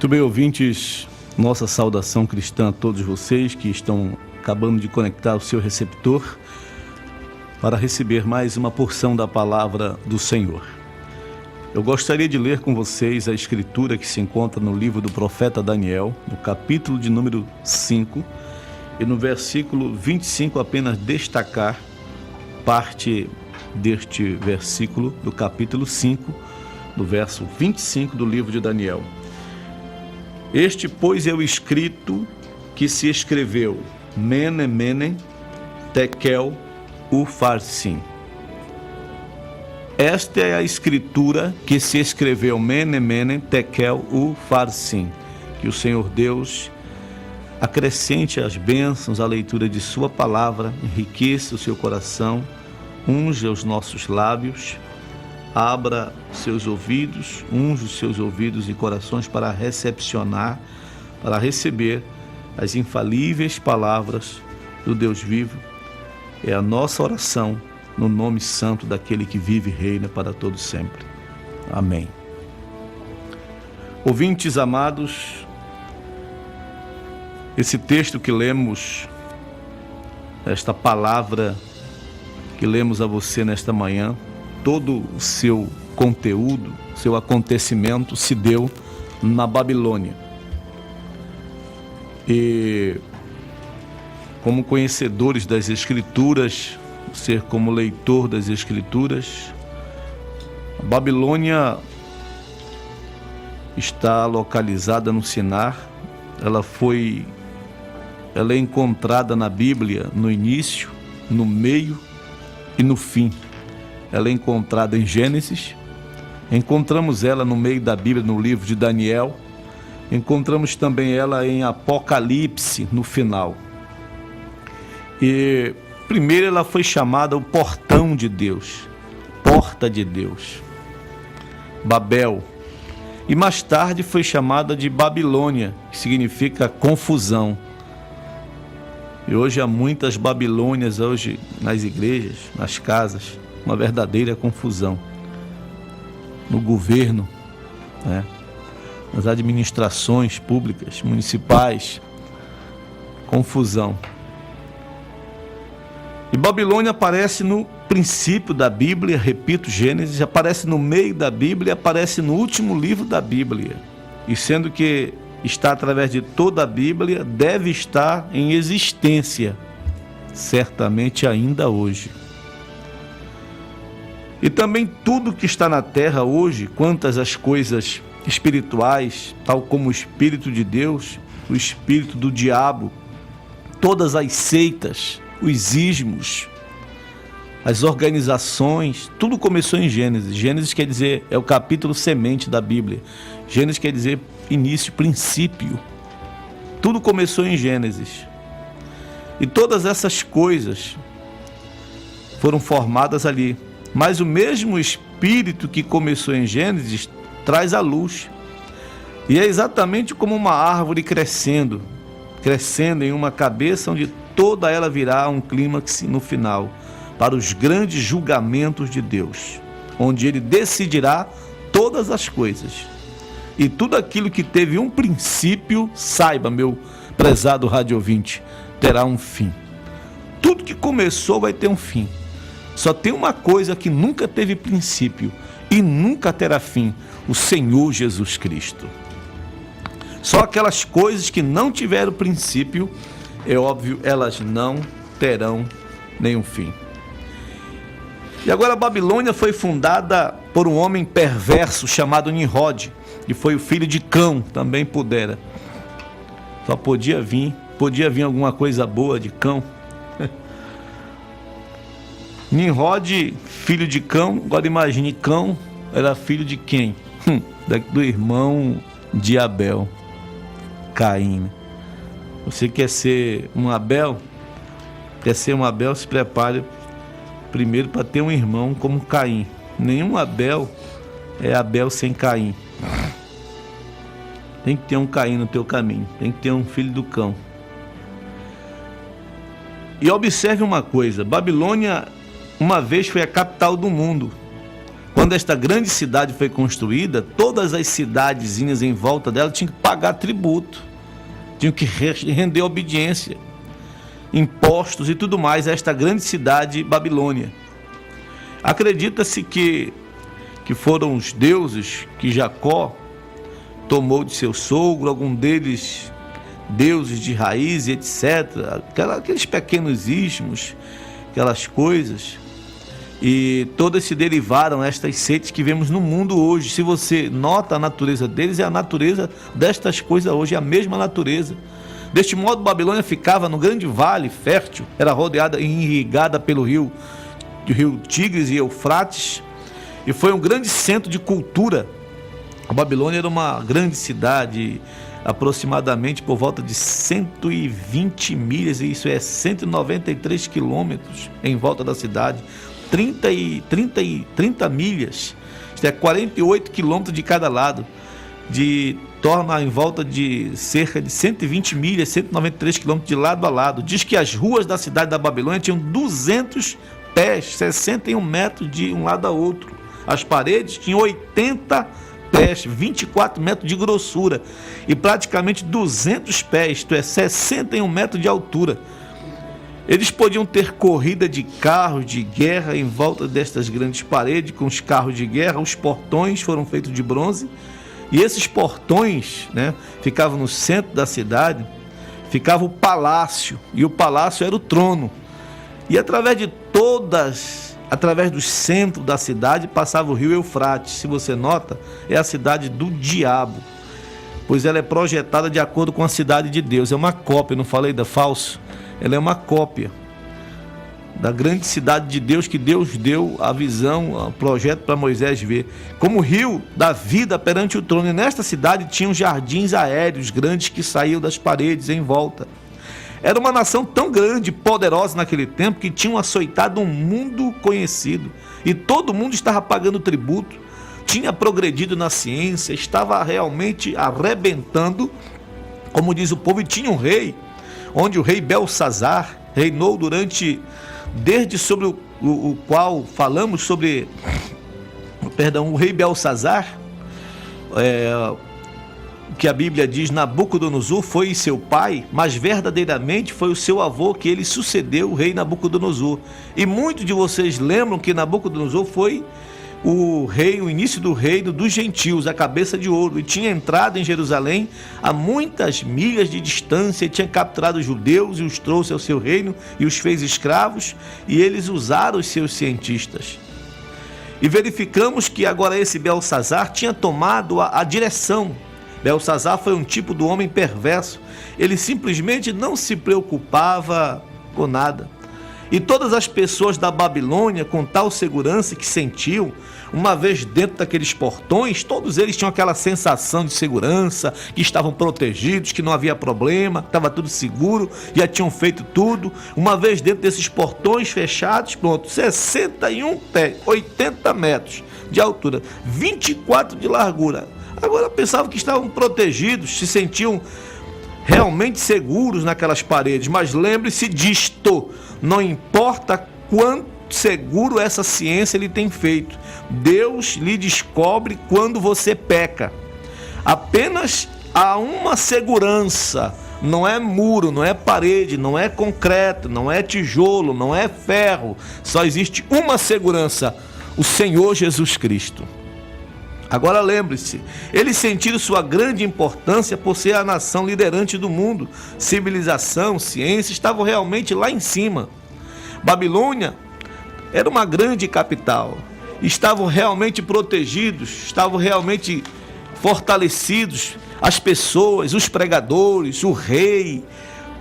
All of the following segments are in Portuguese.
Muito bem, ouvintes, nossa saudação cristã a todos vocês que estão acabando de conectar o seu receptor para receber mais uma porção da palavra do Senhor. Eu gostaria de ler com vocês a escritura que se encontra no livro do profeta Daniel, no capítulo de número 5, e no versículo 25 apenas destacar parte deste versículo do capítulo 5, do verso 25 do livro de Daniel. Este, pois, é o escrito que se escreveu, Mene, Mene, Tekel, Upharsin. Esta é a escritura que se escreveu, Mene, Mene, Tekel, Upharsin. Que o Senhor Deus acrescente as bênçãos à leitura de sua palavra, enriqueça o seu coração, unja os nossos lábios, abra seus ouvidos, unja os seus ouvidos e corações para recepcionar, para receber as infalíveis palavras do Deus vivo. É a nossa oração no nome santo daquele que vive e reina para todo sempre. Amém. Ouvintes amados, esse texto que lemos, esta palavra que lemos a você nesta manhã, todo o seu conteúdo, seu acontecimento se deu na Babilônia. E como conhecedores das Escrituras, ser como leitor das Escrituras, a Babilônia está localizada no Sinar. Ela é encontrada na Bíblia no início, no meio e no fim. Ela é encontrada em Gênesis, encontramos ela no meio da Bíblia, no livro de Daniel, encontramos também ela em Apocalipse, no final. E primeiro ela foi chamada o portão de Deus, porta de Deus, Babel. E mais tarde foi chamada de Babilônia, que significa confusão. E hoje há muitas Babilônias hoje nas igrejas, nas casas, uma verdadeira confusão. No governo, nas administrações públicas, municipais, confusão. E Babilônia aparece no princípio da Bíblia, repito, Gênesis, aparece no meio da Bíblia, aparece no último livro da Bíblia. E sendo que está através de toda a Bíblia, deve estar em existência, certamente ainda hoje. E também tudo que está na terra hoje, quantas as coisas espirituais, tal como o Espírito de Deus, o Espírito do diabo, todas as seitas, os ismos, as organizações, tudo começou em Gênesis. Gênesis quer dizer, é o capítulo semente da Bíblia. Gênesis quer dizer início, princípio. Tudo começou em Gênesis. E todas essas coisas foram formadas ali. Mas o mesmo Espírito que começou em Gênesis traz a luz. E é exatamente como uma árvore crescendo em uma cabeça onde toda ela virá um clímax no final, para os grandes julgamentos de Deus, onde Ele decidirá todas as coisas. E tudo aquilo que teve um princípio, saiba, meu prezado rádio ouvinte, terá um fim. Tudo que começou vai ter um fim. Só tem uma coisa que nunca teve princípio e nunca terá fim: o Senhor Jesus Cristo. Só aquelas coisas que não tiveram princípio, é óbvio, elas não terão nenhum fim. E agora a Babilônia foi fundada por um homem perverso chamado Nimrod, que foi o filho de Cão, também pudera. Só podia vir alguma coisa boa de Cão. Nimrod, filho de Cão, agora imagine, Cão era filho de quem? Do irmão de Abel, Caim. Você quer ser um Abel? Quer ser um Abel, se prepare primeiro para ter um irmão como Caim. Nenhum Abel é Abel sem Caim. Tem que ter um Caim no teu caminho, tem que ter um filho do Cão. E observe uma coisa, Babilônia uma vez foi a capital do mundo. Quando esta grande cidade foi construída, todas as cidadezinhas em volta dela tinham que pagar tributo, tinham que render obediência, impostos e tudo mais a esta grande cidade Babilônia. Acredita-se que foram os deuses que Jacó tomou de seu sogro, algum deles deuses de raiz e etc. Aqueles pequenos ismos, aquelas coisas. E todas se derivaram estas seitas que vemos no mundo hoje. Se você nota a natureza deles, é a natureza destas coisas hoje, é a mesma natureza. Deste modo, Babilônia ficava no grande vale fértil, era rodeada e irrigada pelo rio Tigres e Eufrates, e foi um grande centro de cultura. A Babilônia era uma grande cidade, aproximadamente por volta de 120 milhas, e isso é 193 quilômetros em volta da cidade. 30 milhas, isto é 48 quilômetros de cada lado, torna em volta de cerca de 120 milhas, 193 quilômetros de lado a lado. Diz que as ruas da cidade da Babilônia tinham 200 pés, 61 metros de um lado a outro. As paredes tinham 80 pés, 24 metros de grossura e praticamente 200 pés, isto é 61 metros de altura. Eles podiam ter corrida de carros de guerra em volta destas grandes paredes com os carros de guerra. Os portões foram feitos de bronze e esses portões, ficavam no centro da cidade, ficava o palácio, e o palácio era o trono. E através do centro da cidade passava o rio Eufrates. Se você nota, é a cidade do diabo, pois ela é projetada de acordo com a cidade de Deus. É uma cópia, não falei da falso? Ela é uma cópia da grande cidade de Deus, que Deus deu a visão, o projeto para Moisés ver, como o rio da vida perante o trono. E nesta cidade tinham jardins aéreos grandes que saíam das paredes em volta. Era uma nação tão grande e poderosa naquele tempo que tinham açoitado um mundo conhecido, e todo mundo estava pagando tributo, tinha progredido na ciência, estava realmente arrebentando, como diz o povo. E tinha um rei, onde o rei Belsazar reinou desde sobre o qual falamos sobre, o rei Belsazar, que a Bíblia diz Nabucodonosor foi seu pai, mas verdadeiramente foi o seu avô que ele sucedeu o rei Nabucodonosor. E muitos de vocês lembram que Nabucodonosor foi o início do reino dos gentios, a cabeça de ouro, e tinha entrado em Jerusalém a muitas milhas de distância, e tinha capturado os judeus e os trouxe ao seu reino e os fez escravos, e eles usaram os seus cientistas. E verificamos que agora esse Belsazar tinha tomado a direção. Belsazar foi um tipo do homem perverso, ele simplesmente não se preocupava com nada. E todas as pessoas da Babilônia, com tal segurança que sentiam, uma vez dentro daqueles portões, todos eles tinham aquela sensação de segurança, que estavam protegidos, que não havia problema, estava tudo seguro, já tinham feito tudo. Uma vez dentro desses portões fechados, pronto, 61 pés, 80 metros de altura, 24 de largura. Agora pensavam que estavam protegidos, se sentiam realmente seguros naquelas paredes. Mas lembre-se disto: não importa quanto seguro essa ciência lhe tem feito, Deus lhe descobre quando você peca. Apenas há uma segurança, não é muro, não é parede, não é concreto, não é tijolo, não é ferro. Só existe uma segurança: o Senhor Jesus Cristo. Agora lembre-se, eles sentiram sua grande importância por ser a nação liderante do mundo. Civilização, ciência estavam realmente lá em cima. Babilônia era uma grande capital. Estavam realmente protegidos, estavam realmente fortalecidos. As pessoas, os pregadores, o rei,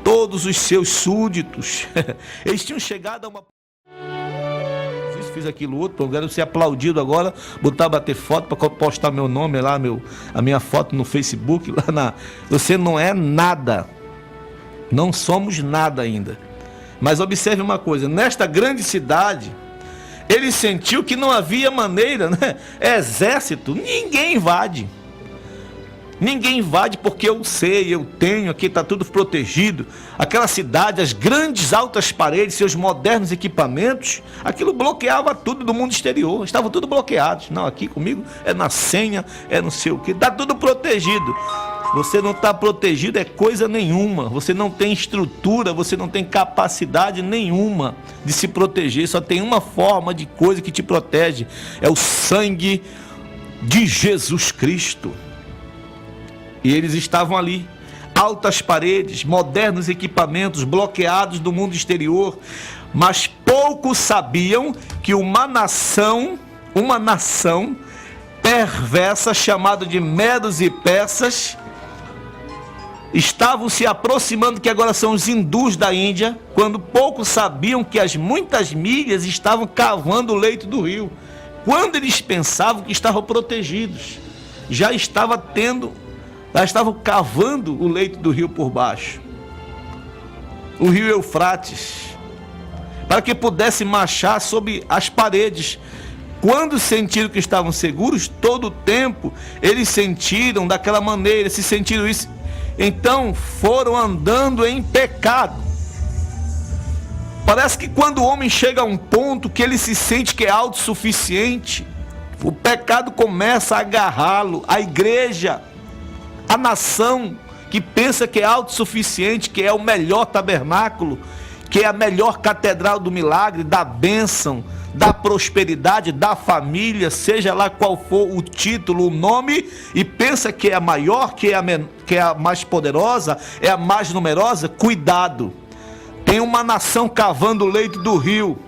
todos os seus súditos, eles tinham chegado a uma... Fiz aquilo outro, eu quero ser aplaudido agora, bater foto para postar meu nome lá, a minha foto no Facebook, você não é nada, não somos nada ainda. Mas observe uma coisa: nesta grande cidade, ele sentiu que não havia maneira, exército, ninguém invade. Ninguém invade porque eu sei, eu tenho, aqui está tudo protegido. Aquela cidade, as grandes altas paredes, seus modernos equipamentos, aquilo bloqueava tudo do mundo exterior, estavam tudo bloqueados. Não, aqui comigo é na senha, é não sei o que, está tudo protegido. Você não está protegido é coisa nenhuma, você não tem estrutura, você não tem capacidade nenhuma de se proteger. Só tem uma forma de coisa que te protege, é o sangue de Jesus Cristo. E eles estavam ali, altas paredes, modernos equipamentos, bloqueados do mundo exterior, mas poucos sabiam que uma nação perversa, chamada de Medos e Persas, estavam se aproximando, que agora são os hindus da Índia, quando poucos sabiam que as muitas milhas estavam cavando o leito do rio. Quando eles pensavam que estavam protegidos, já estavam cavando o leito do rio por baixo, o rio Eufrates, para que pudesse marchar sobre as paredes. Quando sentiram que estavam seguros, todo o tempo eles sentiram daquela maneira, se sentiram isso, então foram andando em pecado. Parece que quando o homem chega a um ponto que ele se sente que é autossuficiente, o pecado começa a agarrá-lo. A igreja, a nação que pensa que é autossuficiente, que é o melhor tabernáculo, que é a melhor catedral do milagre, da bênção, da prosperidade, da família, seja lá qual for o título, o nome, e pensa que é a maior, que é a mais poderosa, é a mais numerosa. Cuidado, tem uma nação cavando o leito do rio.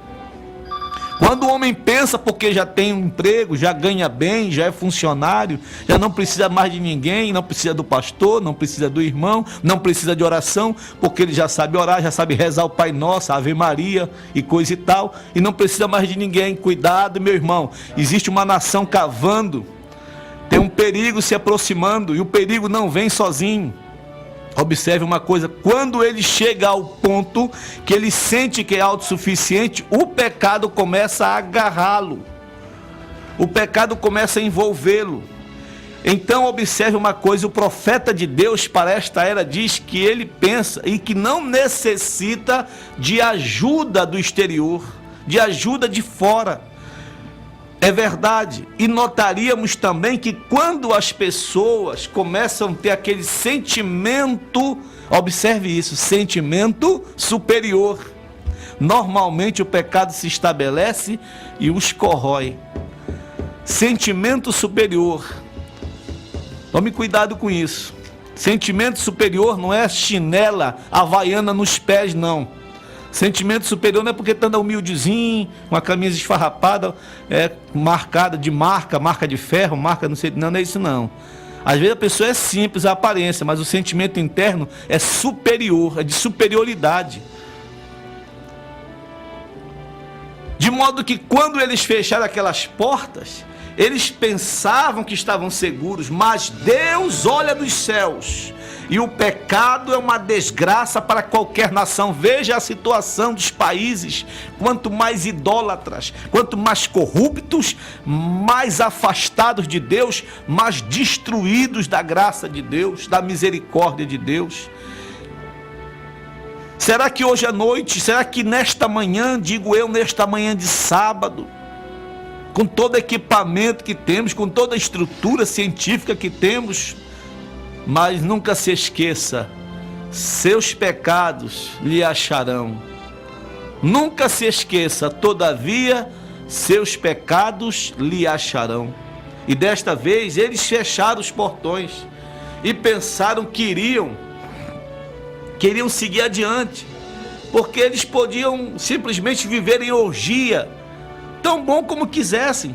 Quando o homem pensa, porque já tem um emprego, já ganha bem, já é funcionário, já não precisa mais de ninguém, não precisa do pastor, não precisa do irmão, não precisa de oração, porque ele já sabe orar, já sabe rezar o Pai Nosso, a Ave Maria e coisa e tal, e não precisa mais de ninguém. Cuidado, meu irmão, existe uma nação cavando, tem um perigo se aproximando, e o perigo não vem sozinho. Observe uma coisa, quando ele chega ao ponto que ele sente que é autossuficiente, o pecado começa a agarrá-lo, o pecado começa a envolvê-lo. Então observe uma coisa, o profeta de Deus para esta era diz que ele pensa e que não necessita de ajuda do exterior, de ajuda de fora. É verdade, e notaríamos também que quando as pessoas começam a ter aquele sentimento, observe isso, sentimento superior, normalmente o pecado se estabelece e os corrói. Sentimento superior, tome cuidado com isso. Sentimento superior não é chinela havaiana nos pés, não. Sentimento superior não é porque está humildezinho, uma camisa esfarrapada, marcada de marca de ferro, marca não sei, não é isso não. Às vezes a pessoa é simples, a aparência, mas o sentimento interno é superior, é de superioridade. De modo que quando eles fecharam aquelas portas, eles pensavam que estavam seguros, mas Deus olha dos céus. E o pecado é uma desgraça para qualquer nação. Veja a situação dos países. Quanto mais idólatras, quanto mais corruptos, mais afastados de Deus, mais destruídos da graça de Deus, da misericórdia de Deus. Será que hoje à noite, será que nesta manhã, digo eu, nesta manhã de sábado, com todo equipamento que temos, com toda a estrutura científica que temos, mas nunca se esqueça, seus pecados lhe acharão. Nunca se esqueça, todavia, seus pecados lhe acharão. E desta vez eles fecharam os portões e pensaram que queriam seguir adiante, porque eles podiam simplesmente viver em orgia, tão bom como quisessem,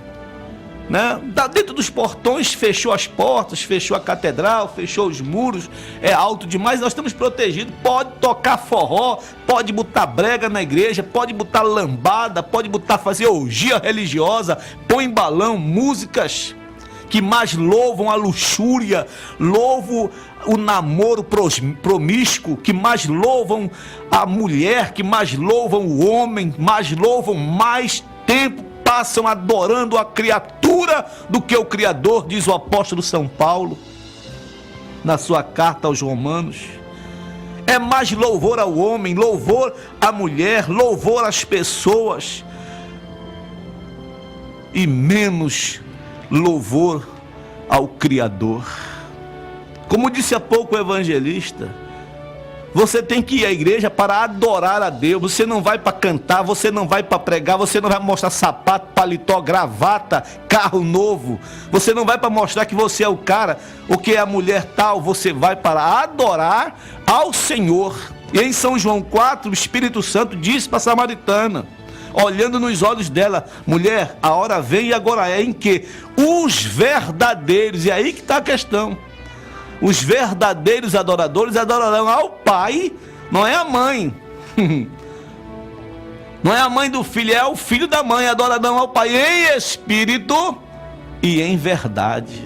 né? Dentro dos portões, fechou as portas, fechou a catedral, fechou os muros, é alto demais, nós estamos protegidos. Pode tocar forró, pode botar brega na igreja, pode botar lambada, pode fazer orgia religiosa, põe balão, músicas que mais louvam a luxúria, louvam o namoro promíscuo, que mais louvam a mulher, que mais louvam o homem, mais louvam mais tempo, passam adorando a criatura do que o Criador, diz o apóstolo São Paulo. na sua carta aos Romanos. É mais louvor ao homem, louvor à mulher, louvor às pessoas, e menos louvor ao Criador. Como disse há pouco o evangelista, você tem que ir à igreja para adorar a Deus. Você não vai para cantar, você não vai para pregar, você não vai mostrar sapato, paletó, gravata, carro novo. Você não vai para mostrar que você é o cara, ou que é a mulher tal. Você vai para adorar ao Senhor. E em São João 4, o Espírito Santo disse para a samaritana, olhando nos olhos dela: mulher, a hora vem e agora é em que os verdadeiros, e é aí que está a questão, os verdadeiros adoradores adorarão ao Pai, não é a mãe. Não é a mãe do filho, é o filho da mãe. Adorarão ao Pai em espírito e em verdade.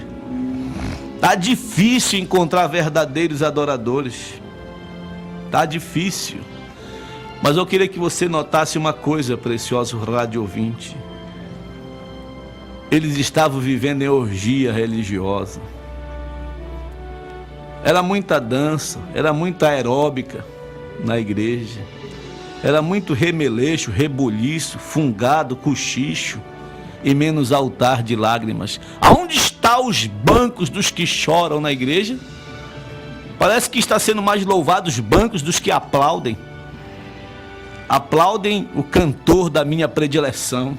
Está difícil encontrar verdadeiros adoradores. Está difícil. Mas eu queria que você notasse uma coisa, precioso rádio ouvinte. Eles estavam vivendo em orgia religiosa. Era muita dança, era muita aeróbica na igreja. Era muito remeleixo, rebuliço, fungado, cochicho e menos altar de lágrimas. Aonde estão os bancos dos que choram na igreja? Parece que está sendo mais louvado os bancos dos que aplaudem. Aplaudem o cantor da minha predileção.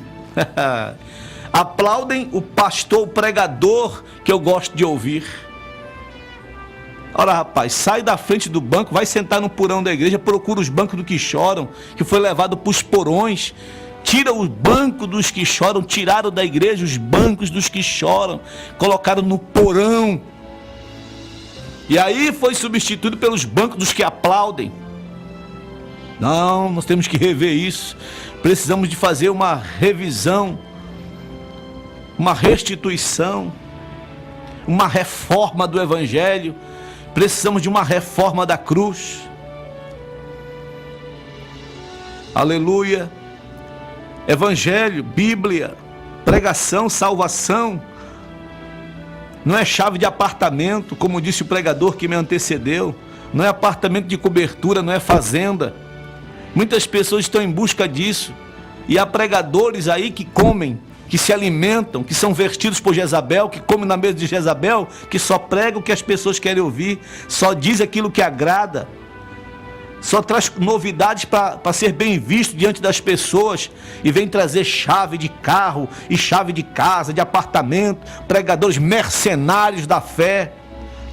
Aplaudem o pastor, o pregador que eu gosto de ouvir. Ora, rapaz, sai da frente do banco, vai sentar no porão da igreja, procura os bancos dos que choram, que foi levado para os porões. Tira o banco dos que choram, tiraram da igreja os bancos dos que choram, colocaram no porão. E aí foi substituído pelos bancos dos que aplaudem. Não, nós temos que rever isso. Precisamos de fazer uma revisão, uma restituição, uma reforma do Evangelho. Precisamos de uma reforma da cruz. Aleluia. Evangelho, Bíblia, pregação, salvação. Não é chave de apartamento, como disse o pregador que me antecedeu. Não é apartamento de cobertura, não é fazenda. Muitas pessoas estão em busca disso. E há pregadores aí que comem, que se alimentam, que são vestidos por Jezabel, que comem na mesa de Jezabel, que só pregam o que as pessoas querem ouvir, só diz aquilo que agrada, só traz novidades para ser bem visto diante das pessoas, e vem trazer chave de carro e chave de casa, de apartamento. Pregadores mercenários da fé.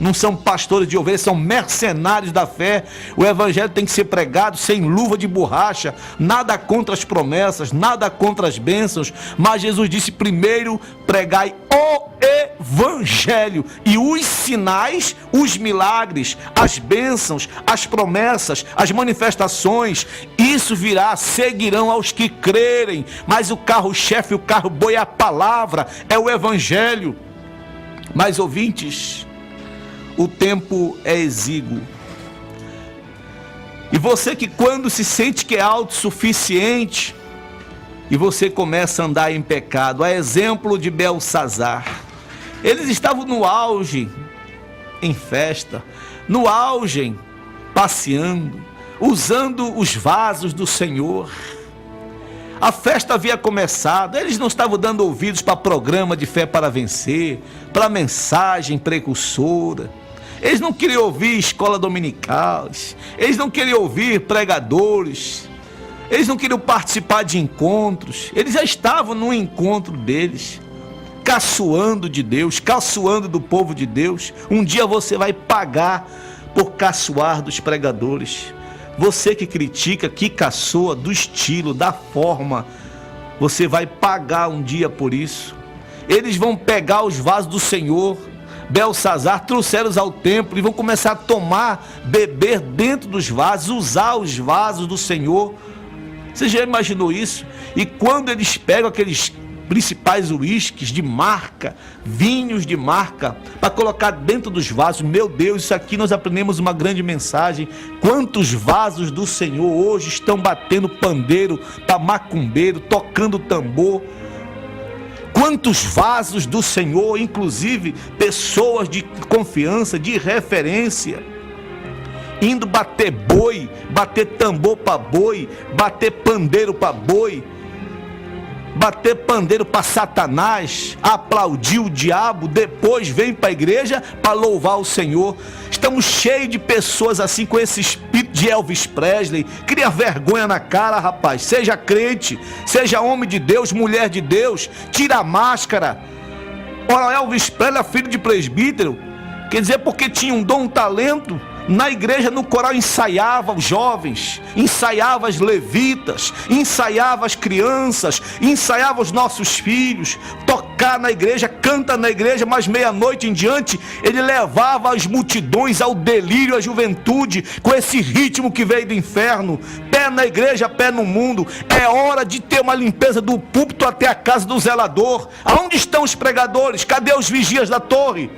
Não são pastores de ovelhas, são mercenários da fé. O evangelho tem que ser pregado sem luva de borracha. Nada contra as promessas, nada contra as bênçãos. Mas Jesus disse: primeiro pregai o evangelho. E os sinais, os milagres, as bênçãos, as promessas, as manifestações, isso virá, seguirão aos que crerem. Mas o carro-chefe, o carro-boi é a palavra, é o evangelho. Mas ouvintes, o tempo é exíguo. E você que quando se sente que é autossuficiente, e você começa a andar em pecado, a exemplo de Belsazar. Eles estavam no auge, em festa, no auge, passeando, usando os vasos do Senhor. A festa havia começado, eles não estavam dando ouvidos para programa de fé para vencer, para mensagem precursora. Eles não queriam ouvir escola dominical, eles não queriam ouvir pregadores, eles não queriam participar de encontros. Eles já estavam no encontro deles, caçoando de Deus, caçoando do povo de Deus. Um dia você vai pagar por caçoar dos pregadores. Você que critica, que caçoa do estilo, da forma, você vai pagar um dia por isso. Eles vão pegar os vasos do Senhor, Belsazar, trouxeram-os ao templo e vão começar a tomar, beber dentro dos vasos, usar os vasos do Senhor. Você já imaginou isso? E quando eles pegam aqueles principais uísques de marca, vinhos de marca, para colocar dentro dos vasos, meu Deus, isso aqui nós aprendemos uma grande mensagem. Quantos vasos do Senhor hoje estão batendo pandeiro para macumbeiro, tocando tambor? Quantos vasos do Senhor, inclusive pessoas de confiança, de referência, indo bater boi, bater tambor para boi, bater pandeiro para boi, bater pandeiro para Satanás, aplaudir o diabo, depois vem para a igreja para louvar o Senhor. Estamos cheios de pessoas assim, com esse espírito de Elvis Presley. Cria vergonha na cara, rapaz. Seja crente, seja homem de Deus, mulher de Deus, tira a máscara. Ora, Elvis Presley é filho de presbítero, quer dizer, porque tinha um dom, um talento. Na igreja, no coral, ensaiava os jovens, ensaiava as levitas, ensaiava as crianças, ensaiava os nossos filhos. Tocar na igreja, canta na igreja, mas meia-noite em diante ele levava as multidões ao delírio, à juventude, com esse ritmo que veio do inferno. Pé na igreja, pé no mundo. É hora de ter uma limpeza do púlpito até a casa do zelador. Aonde estão os pregadores? Cadê os vigias da torre?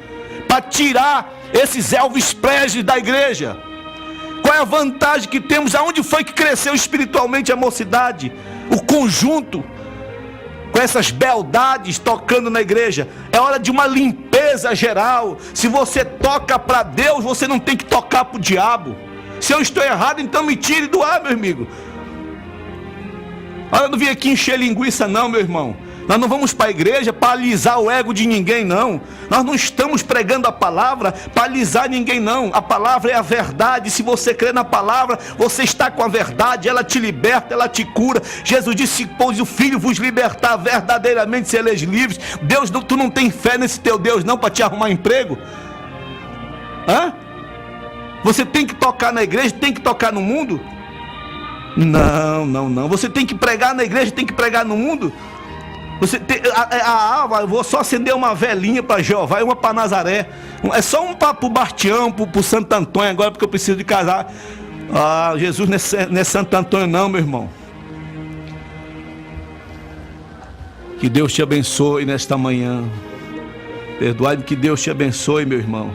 Para tirar esses Elvis Presley da igreja. Qual é a vantagem que temos? Aonde foi que cresceu espiritualmente a mocidade? O conjunto, com essas beldades tocando na igreja. É hora de uma limpeza geral. Se você toca para Deus, você não tem que tocar para o diabo. Se eu estou errado, então me tire do ar, meu amigo. Olha, eu não vim aqui encher linguiça não, meu irmão. Nós não vamos para a igreja para alisar o ego de ninguém, não. Nós não estamos pregando a palavra para alisar ninguém, não. A palavra é a verdade. Se você crê na palavra, você está com a verdade. Ela te liberta, ela te cura. Jesus disse: pois o Filho vos libertar, verdadeiramente sereis livres. Deus, tu não tem fé nesse teu Deus não para te arrumar emprego? Hã? Você tem que tocar na igreja, tem que tocar no mundo? Não. Você tem que pregar na igreja, tem que pregar no mundo? Você tem, eu vou só acender uma velinha para Jeová e uma para Nazaré. É só um para o Bastião, para o Santo Antônio agora, porque eu preciso de casar. Jesus não é Santo Antônio não, meu irmão. Que Deus te abençoe nesta manhã. Perdoai-me, que Deus te abençoe, meu irmão.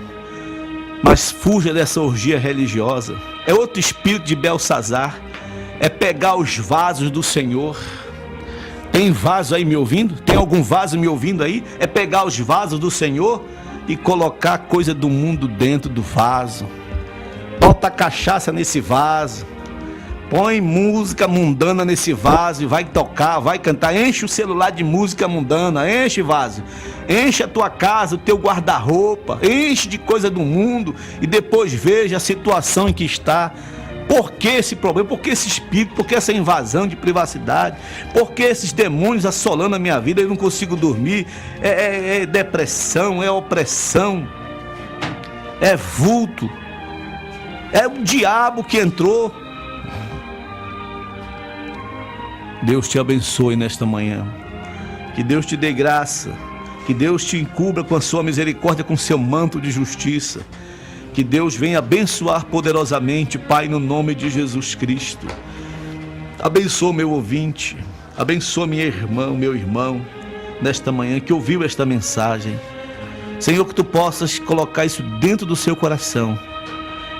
Mas fuja dessa orgia religiosa. É outro espírito de Belsazar. É pegar os vasos do Senhor. Tem vaso aí me ouvindo? Tem algum vaso me ouvindo aí? É pegar os vasos do Senhor e colocar coisa do mundo dentro do vaso. Bota cachaça nesse vaso. Põe música mundana nesse vaso e vai tocar, vai cantar. Enche o celular de música mundana, enche vaso. Enche a tua casa, o teu guarda-roupa, enche de coisa do mundo e depois veja a situação em que está. Por que esse problema? Por que esse espírito? Por que essa invasão de privacidade? Por que esses demônios assolando a minha vida? Eu não consigo dormir. É depressão, é opressão, é vulto, é o diabo que entrou. Deus te abençoe nesta manhã. Que Deus te dê graça. Que Deus te encubra com a sua misericórdia, com o seu manto de justiça. Que Deus venha abençoar poderosamente, Pai, no nome de Jesus Cristo. Abençoa meu ouvinte, abençoa minha irmã, meu irmão, nesta manhã que ouviu esta mensagem. Senhor, que tu possas colocar isso dentro do seu coração,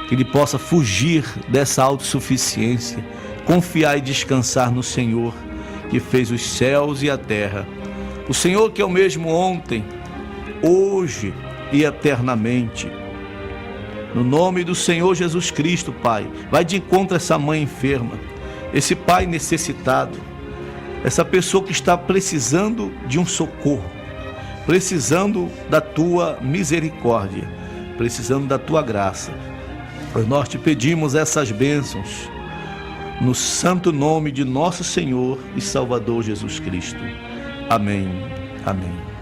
que ele possa fugir dessa autossuficiência, confiar e descansar no Senhor, que fez os céus e a terra. O Senhor que é o mesmo ontem, hoje e eternamente. No nome do Senhor Jesus Cristo, Pai, vai de encontro a essa mãe enferma, esse pai necessitado, essa pessoa que está precisando de um socorro, precisando da tua misericórdia, precisando da tua graça. Pois nós te pedimos essas bênçãos, no santo nome de nosso Senhor e Salvador Jesus Cristo. Amém. Amém.